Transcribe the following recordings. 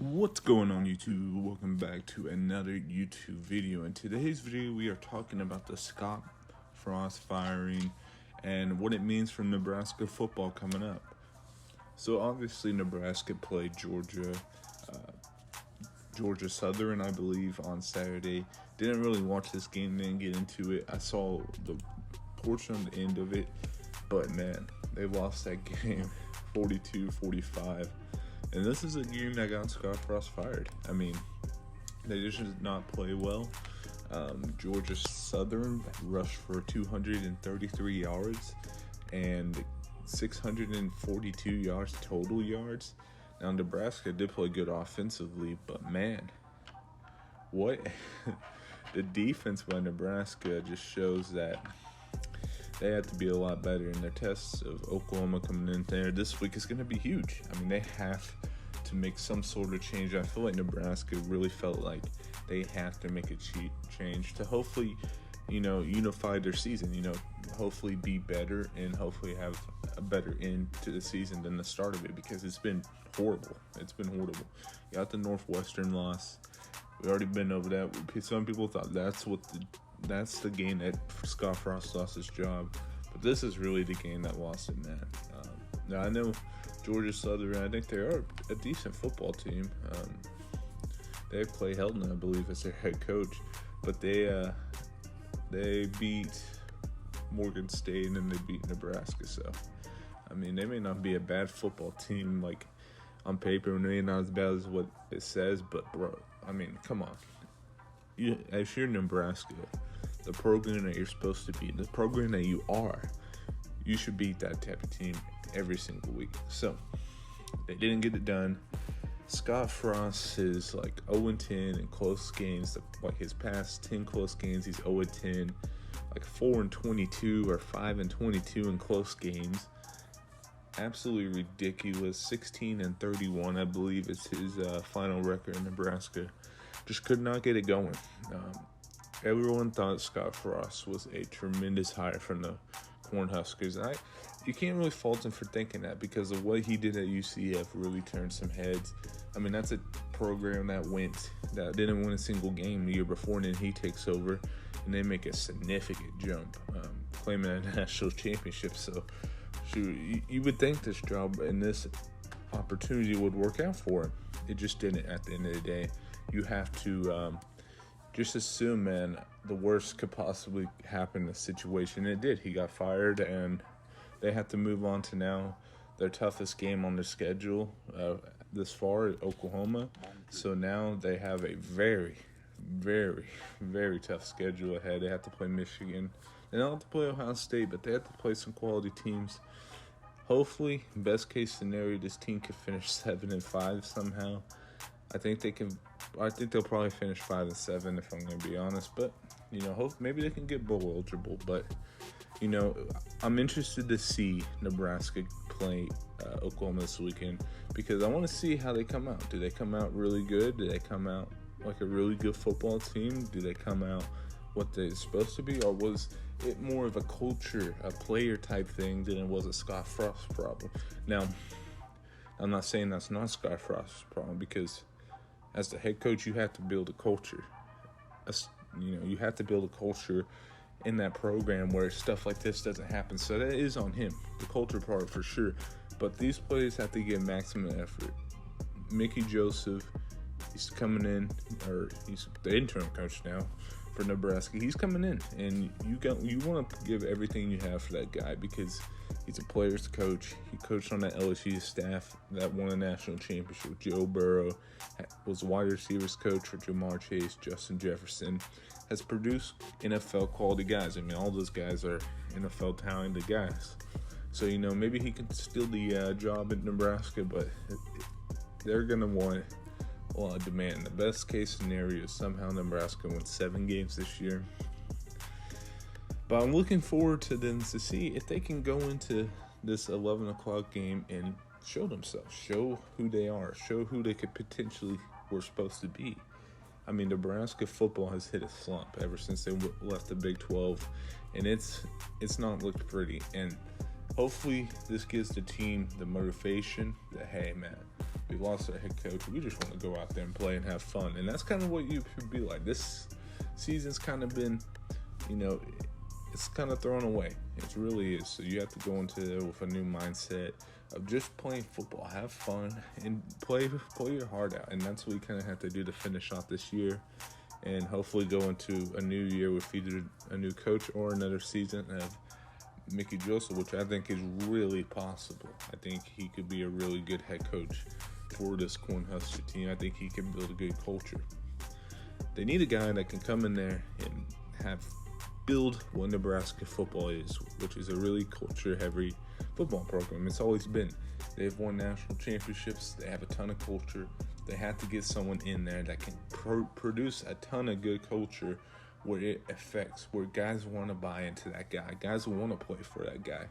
What's going on, YouTube? Welcome back to another YouTube video. In today's video, we are talking about the Scott Frost firing and what it means for Nebraska football coming up. So obviously Nebraska played Georgia Southern, I believe, on Saturday. Didn't really watch this game, didn't get into it. I saw the portion on the end of it, but man, they lost that game 42-45. And this is a game that got Scott Frost fired. I mean, they just did not play well. Georgia Southern rushed for 233 yards and 642 yards total yards. Now, Nebraska did play good offensively, but man, what the defense by Nebraska just shows that they have to be a lot better in their tests of Oklahoma coming in there this week is going to be huge. I mean, they have to make some sort of change. I feel like Nebraska really felt like they have to make a change to hopefully, unify their season, hopefully be better and hopefully have a better end to the season than the start of it, because it's been horrible. It's been horrible. You got the Northwestern loss. We already been over that. Some people thought that's the game that Scott Frost lost his job, but this is really the game that lost it, man. Now I know Georgia Southern, I think they are a decent football team. They have Clay Helton, I believe, as their head coach, but they beat Morgan State and they beat Nebraska. So, I mean, they may not be a bad football team, like on paper, and they're not as bad as what it says, but bro, I mean, come on. If you're Nebraska, the program that you're supposed to be, the program that you are, you should beat that type of team every single week. So they didn't get it done. Scott Frost is like 0-10 in close games. Like his past 10 close games, he's 0-10, like 4-22 or 5-22 in close games. Absolutely ridiculous. 16-31, I believe, is his final record in Nebraska. Just could not get it going. Everyone thought Scott Frost was a tremendous hire from the Cornhuskers. And you can't really fault him for thinking that, because of what he did at UCF really turned some heads. I mean, that's a program that didn't win a single game the year before, and then he takes over and they make a significant jump, claiming a national championship. So you would think this job and this opportunity would work out for him. It just didn't at the end of the day. You have to just assume, man, the worst could possibly happen in the situation. It did. He got fired, and they have to move on to now their toughest game on their schedule this far at Oklahoma. So now they have a very, very, very tough schedule ahead. They have to play Michigan. They don't have to play Ohio State, but they have to play some quality teams. Hopefully, best case scenario, this team could finish 7-5 somehow. I think they'll probably finish 5-7 if I'm going to be honest. But maybe they can get bowl eligible. But I'm interested to see Nebraska play Oklahoma this weekend, because I want to see how they come out. Do they come out really good? Do they come out like a really good football team? Do they come out what they're supposed to be, or was it more of a culture, a player type thing than it was a Scott Frost problem? Now, I'm not saying that's not Scott Frost's problem, because as the head coach, you have to build a culture. You have to build a culture in that program where stuff like this doesn't happen. So that is on him, the culture part for sure. But these players have to give maximum effort. Mickey Joseph, he's coming in, or he's the interim coach now for Nebraska. He's coming in, and you want to give everything you have for that guy, because he's a player's coach. He coached on that LSU staff that won a national championship. Joe Burrow was wide receivers coach for Jamar Chase. Justin Jefferson has produced NFL quality guys. I mean, all those guys are NFL talented guys. So, maybe he can steal the job at Nebraska, but they're going to want a lot of demand. The best case scenario is somehow Nebraska wins 7 games this year. But I'm looking forward to them to see if they can go into this 11 o'clock game and show themselves, show who they are, show who they could potentially were supposed to be. I mean, Nebraska football has hit a slump ever since they left the Big 12, and it's not looked pretty. And hopefully this gives the team the motivation that, hey, man, We lost our head coach. We just want to go out there and play and have fun. And that's kind of what you should be like. This season's kind of been, it's kind of thrown away. It really is. So you have to go into there with a new mindset of just playing football, have fun, and play your heart out. And that's what we kind of have to do to finish off this year, and hopefully go into a new year with either a new coach or another season of Mickey Joseph, which I think is really possible. I think he could be a really good head coach for this Cornhusker team. I think he can build a good culture. They need a guy that can come in there and build what Nebraska football is, which is a really culture-heavy football program. It's always been. They've won national championships. They have a ton of culture. They have to get someone in there that can produce a ton of good culture where it affects, where guys want to buy into that guy. Guys want to play for that guy.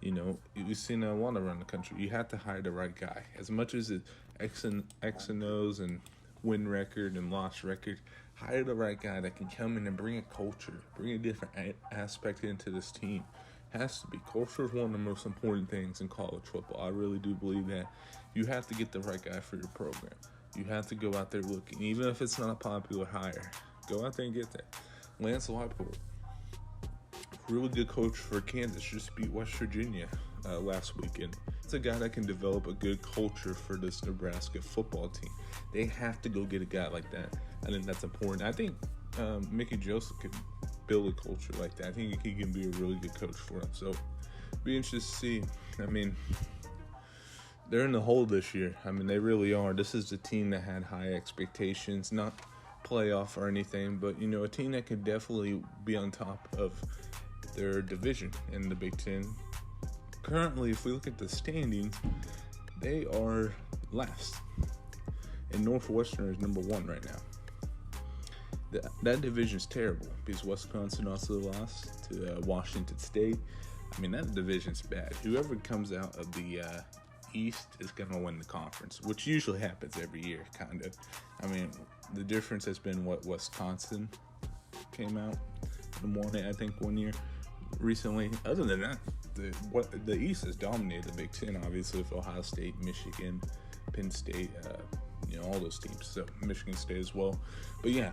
You've seen a lot around the country. You have to hire the right guy. As much as it's X and O's and win record and loss record, hire the right guy that can come in and bring a culture, bring a different aspect into this team. Has to be. Culture is one of the most important things in college football. I really do believe that. You have to get the right guy for your program. You have to go out there looking, even if it's not a popular hire. Go out there and get that. Lance Leipold, really good coach for Kansas, just beat West Virginia last weekend. It's a guy that can develop a good culture for this Nebraska football team. They have to go get a guy like that. I think that's important. I think Mickey Joseph could build a culture like that. I think he can be a really good coach for them. So, be interested to see. They're in the hole this year. They really are. This is the team that had high expectations, not playoff or anything, but a team that could definitely be on top of their division in the Big Ten. Currently, if we look at the standings, they are last, and Northwestern is number 1 right now. That division's terrible because Wisconsin also lost to Washington State. That division's bad. Whoever comes out of the East is going to win the conference, which usually happens every year, kind of. The difference has been what Wisconsin came out and won it, I think, one year recently. Other than that, the East has dominated the Big Ten, obviously, with Ohio State, Michigan, Penn State, all those teams. So Michigan State as well. But yeah,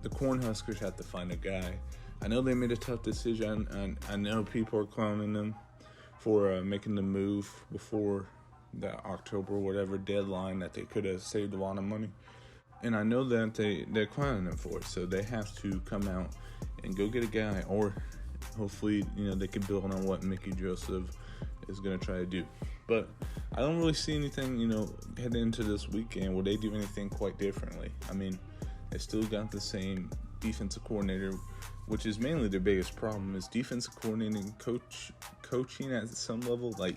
the Cornhuskers have to find a guy. I know they made a tough decision, and I know people are clowning them for making the move before the October whatever deadline, that they could have saved a lot of money. And I know that they're clowning them for it, so they have to come out and go get a guy, or hopefully, they can build on what Mickey Joseph is going to try to do. But I don't really see anything, heading into this weekend where they do anything quite differently. They still got the same defensive coordinator, which is mainly their biggest problem, is defensive coordinating coaching at some level, like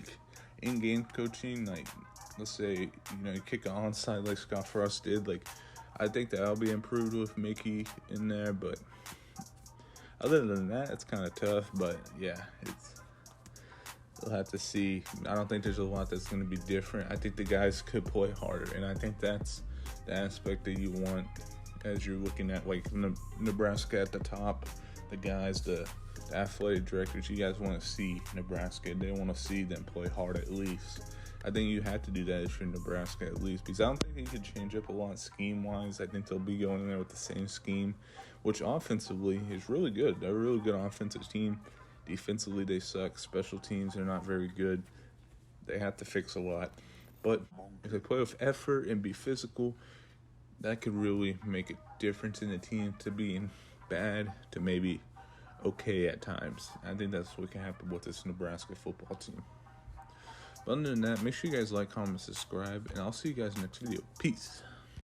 in-game coaching, like let's say, you kick an onside like Scott Frost did. Like, I think that'll be improved with Mickey in there, but other than that, it's kind of tough. But yeah, we'll have to see. I don't think there's a lot that's going to be different. I think the guys could play harder, and I think that's the aspect that you want as you're looking at, like, Nebraska at the top, the guys, the athletic directors. You guys want to see Nebraska. They want to see them play hard at least. I think you have to do that if you're Nebraska at least, because I don't think they could change up a lot scheme-wise. I think they'll be going in there with the same scheme, which offensively is really good. They're a really good offensive team. Defensively, they suck. Special teams are not very good. They have to fix a lot. But if they play with effort and be physical, that could really make a difference in the team, to being bad to maybe okay at times. I think that's what can happen with this Nebraska football team. But other than that, make sure you guys like, comment, subscribe, and I'll see you guys next video. Peace.